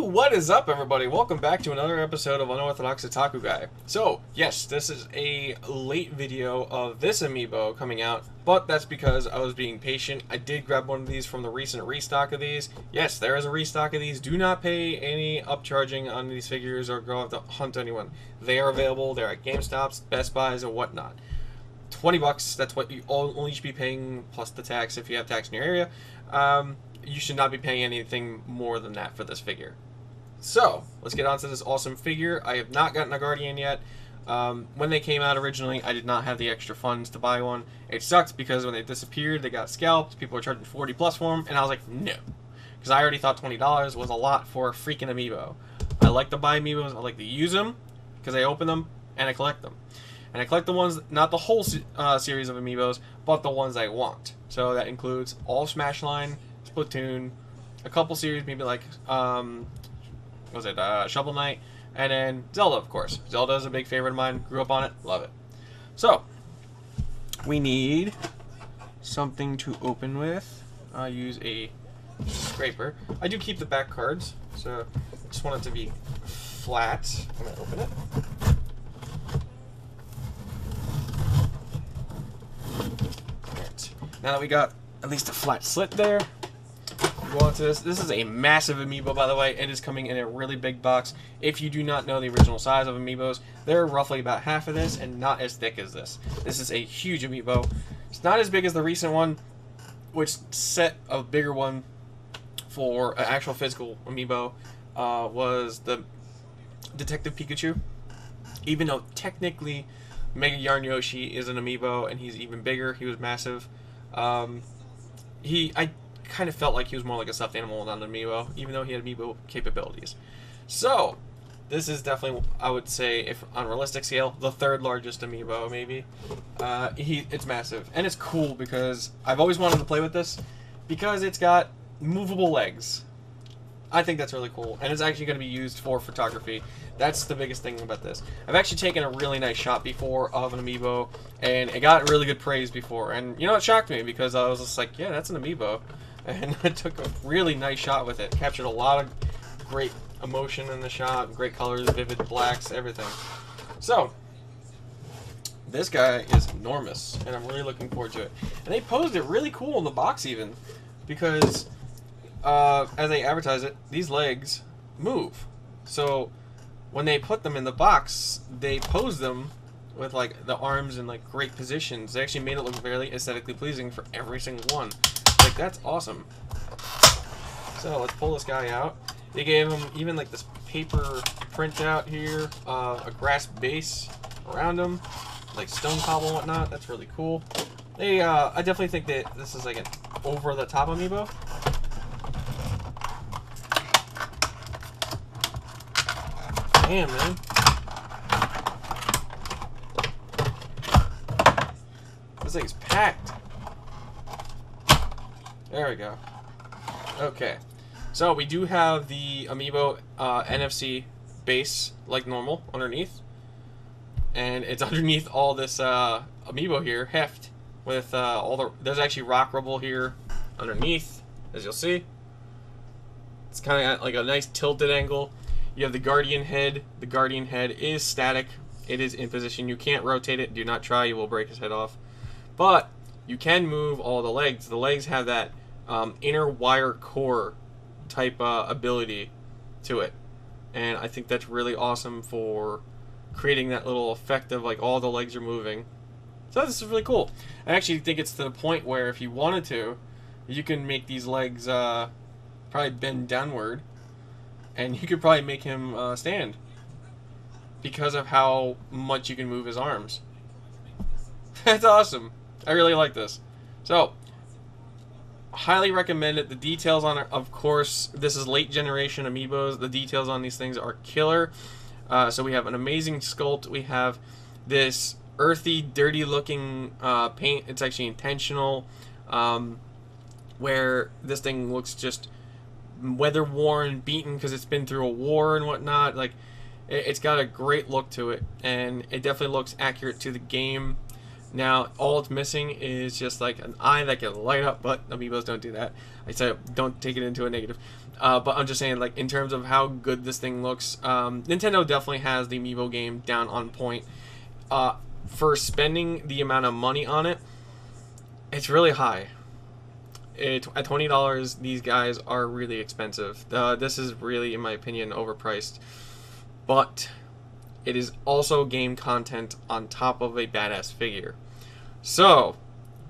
What is up, everybody? Welcome back to another episode of Unorthodox Otaku Guy. So, yes, this is a late video of this amiibo coming out, but that's because I was being patient. I did grab one of these from the recent restock of these. Yes, there is a restock of these. Do not pay any upcharging on these figures or go out to hunt anyone. They are available. They're at GameStops, Best Buys, and whatnot. 20 bucks, that's what you only should be paying, plus the tax if you have tax in your area. You should not be paying anything more than that for this figure. So, let's get on to this awesome figure. I have not gotten a Guardian yet. When they came out originally, I did not have the extra funds to buy one. It sucked because when they disappeared, they got scalped. People were charging 40 plus for them, and I was like, no. Because I already thought $20 was a lot for a freaking amiibo. I like to buy amiibos, I like to use them, because I open them, and I collect them. And I collect the ones, not the whole series of amiibos, but the ones I want. So that includes all of Smash Line, Splatoon, a couple series, maybe like, Shovel Knight, and then Zelda, of course. Zelda is a big favorite of mine. Grew up on it. Love it. So, we need something to open with. I use a scraper. I do keep the back cards, so I just want it to be flat. I'm going to open it. Alright. Now that we got at least a flat slit there, go on to this. This is a massive amiibo, by the way. It is coming in a really big box. If you do not know the original size of amiibos, they're roughly about half of this and not as thick as this. This is a huge amiibo. It's not as big as the recent one, which set a bigger one for an actual physical amiibo was the Detective Pikachu. Even though technically Mega Yarn Yoshi is an amiibo and he's even bigger, he was massive. I kind of felt like he was more like a stuffed animal than an amiibo, even though he had amiibo capabilities. So, this is definitely, I would say, if on a realistic scale, the third largest amiibo, maybe. It's massive. And it's cool because I've always wanted to play with this because it's got movable legs. I think that's really cool. And it's actually going to be used for photography. That's the biggest thing about this. I've actually taken a really nice shot before of an amiibo, and it got really good praise before. And, you know, it shocked me because I was just like, yeah, that's an amiibo. And I took a really nice shot with it. Captured a lot of great emotion in the shot, great colors, vivid blacks, everything. So, this guy is enormous, and I'm really looking forward to it. And they posed it really cool in the box even, because as they advertise it, these legs move. So, when they put them in the box, they pose them with like the arms in like great positions. They actually made it look very aesthetically pleasing for every single one. Like, that's awesome. So let's pull this guy out. They gave him even like this paper printout here, a grass base around him, like stone cobble and whatnot. That's really cool. I definitely think that this is like an over-the-top amiibo. Damn, man. This thing's packed. There we go. Okay. So we do have the Amiibo NFC base like normal underneath. And it's underneath all this Amiibo here, heft, with there's actually rock rubble here underneath, as you'll see. It's kind of like a nice tilted angle. You have the Guardian head. The Guardian head is static. It is in position. You can't rotate it. Do not try. You will break his head off. But you can move all the legs. The legs have that inner wire core type ability to it. And I think that's really awesome for creating that little effect of like all the legs are moving. So this is really cool. I actually think it's to the point where if you wanted to, you can make these legs probably bend downward. And you could probably make him stand because of how much you can move his arms. That's awesome. I really like this. So, highly recommend it. The details on it, of course, this is late generation Amiibos. The details on these things are killer. So we have an amazing sculpt. We have this earthy, dirty looking paint. It's actually intentional. Where this thing looks just weather worn, beaten because it's been through a war and whatnot. Like, it's got a great look to it, and it definitely looks accurate to the game. Now, all it's missing is just like an eye that can light up, but Amiibos don't do that. I said don't take it into a negative. But I'm just saying, like, in terms of how good this thing looks, Nintendo definitely has the Amiibo game down on point. For spending the amount of money on it, it's really high. At $20, these guys are really expensive. This is really, in my opinion, overpriced. But it is also game content on top of a badass figure. So,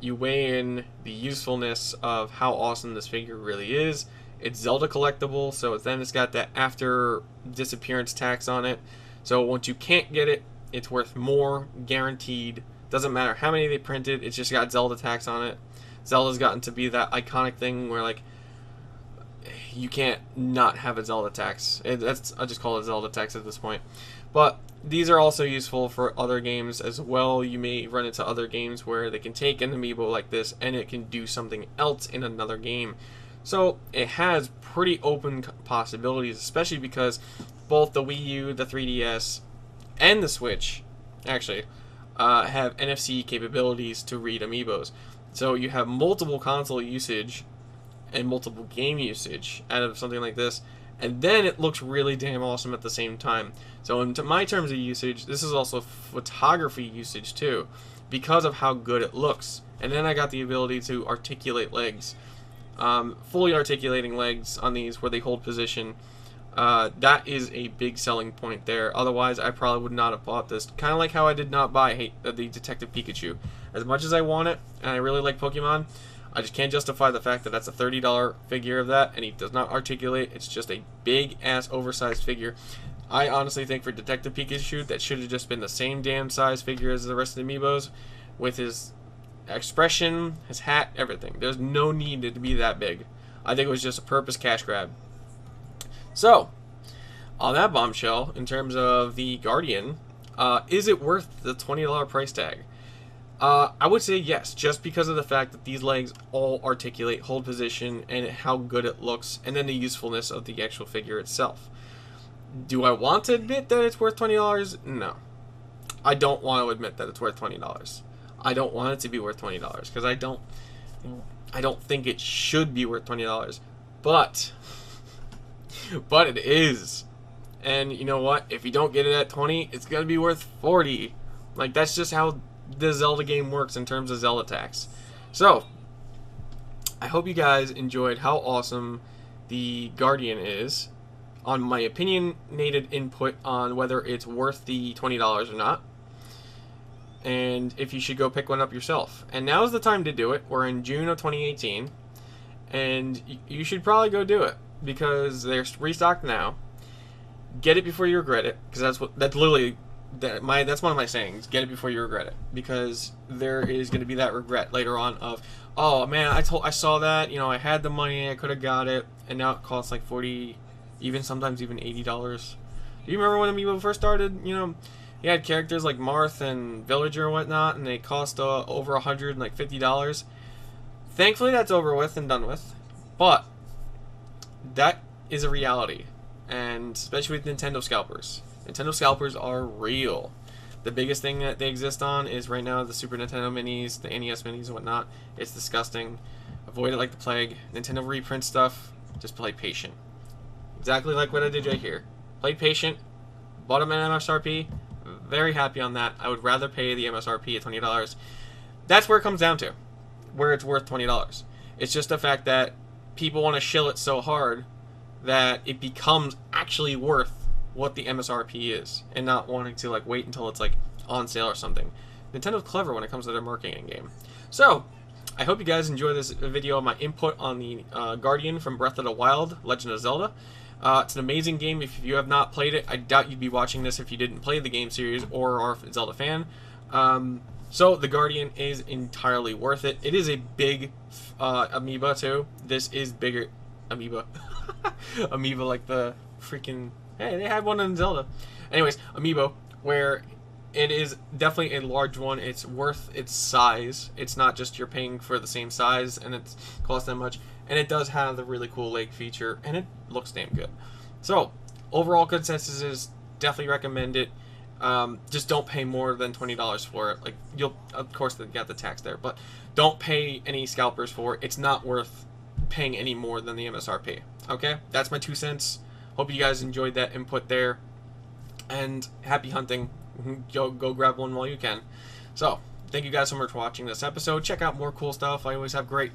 you weigh in the usefulness of how awesome this figure really is. It's Zelda collectible, so then it's got that after disappearance tax on it. So once you can't get it, it's worth more, guaranteed. Doesn't matter how many they printed, it's just got Zelda tax on it. Zelda's gotten to be that iconic thing where, like, you can't not have a Zelda tax. I just call it Zelda tax at this point. But these are also useful for other games as well. You may run into other games where they can take an amiibo like this and it can do something else in another game. So it has pretty open possibilities, especially because both the Wii U, the 3DS, and the Switch actually have NFC capabilities to read amiibos. So you have multiple console usage and multiple game usage out of something like this, and then it looks really damn awesome at the same time. So in my terms of usage, this is also photography usage too, because of how good it looks. And then I got the ability to articulate legs, fully articulating legs on these where they hold position. That is a big selling point there. Otherwise, I probably would not have bought this. Kind of like how I did not buy the Detective Pikachu. As much as I want it, and I really like Pokemon, I just can't justify the fact that that's a $30 figure of that, and he does not articulate. It's just a big-ass, oversized figure. I honestly think for Detective Pikachu, that should have just been the same damn size figure as the rest of the Amiibos, with his expression, his hat, everything. There's no need to be that big. I think it was just a purpose cash grab. So, on that bombshell, in terms of the Guardian, is it worth the $20 price tag? I would say yes, just because of the fact that these legs all articulate, hold position, and how good it looks, and then the usefulness of the actual figure itself. Do I want to admit that it's worth $20? No. I don't want to admit that it's worth $20. I don't want it to be worth $20, because I don't think it should be worth $20. But it is. And you know what? If you don't get it at 20, it's going to be worth 40. Like, that's just how the Zelda game works in terms of Zelda tax. So, I hope you guys enjoyed how awesome the Guardian is, on my opinionated input on whether it's worth the $20 or not, and if you should go pick one up yourself. And now is the time to do it. We're in June of 2018, and you should probably go do it, because they're restocked now. Get it before you regret it, because that's literally that's one of my sayings. Get it before you regret it, because there is going to be that regret later on of, oh man, I saw that, you know, I had the money, I could have got it, and now it costs like $40, sometimes even $80. Do you remember when Amiibo first started? You know, you had characters like Marth and Villager and whatnot, and they cost over $150. Thankfully, that's over with and done with, but that is a reality, and especially with Nintendo scalpers. Nintendo scalpers are real. The biggest thing that they exist on is right now the Super Nintendo Minis, the NES Minis and whatnot. It's disgusting. Avoid it like the plague. Nintendo reprint stuff, just play patient. Exactly like what I did right here. Played patient, bought them at MSRP, very happy on that. I would rather pay the MSRP at $20. That's where it comes down to, where it's worth $20. It's just the fact that people want to shill it so hard that it becomes actually worth what the MSRP is, and not wanting to like wait until it's like on sale or something. Nintendo's clever when it comes to their marketing game. So, I hope you guys enjoy this video of my input on the Guardian from Breath of the Wild, Legend of Zelda. It's an amazing game. If you have not played it, I doubt you'd be watching this if you didn't play the game series or are a Zelda fan. So, the Guardian is entirely worth it. It is a big Amiibo too. This is bigger Amiibo. Amiibo like the freaking... Hey, they had one in Zelda. Anyways, Amiibo, where it is definitely a large one. It's worth its size. It's not just you're paying for the same size and it costs that much. And it does have the really cool leg feature, and it looks damn good. So, overall consensus is definitely recommend it. Just don't pay more than $20 for it. Like, you'll, of course, they got the tax there, but don't pay any scalpers for it. It's not worth paying any more than the MSRP. Okay, that's my 2 cents. Hope you guys enjoyed that input there, and happy hunting. Go grab one while you can. So thank you guys so much for watching this episode. Check out more cool stuff. I always have great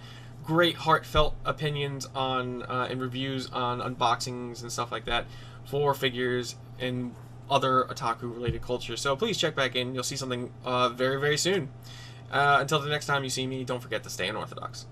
heartfelt opinions on and reviews on unboxings and stuff like that for figures and other otaku related culture. So please check back in. You'll see something very, very soon. Until the next time you see me, don't forget to stay unorthodox.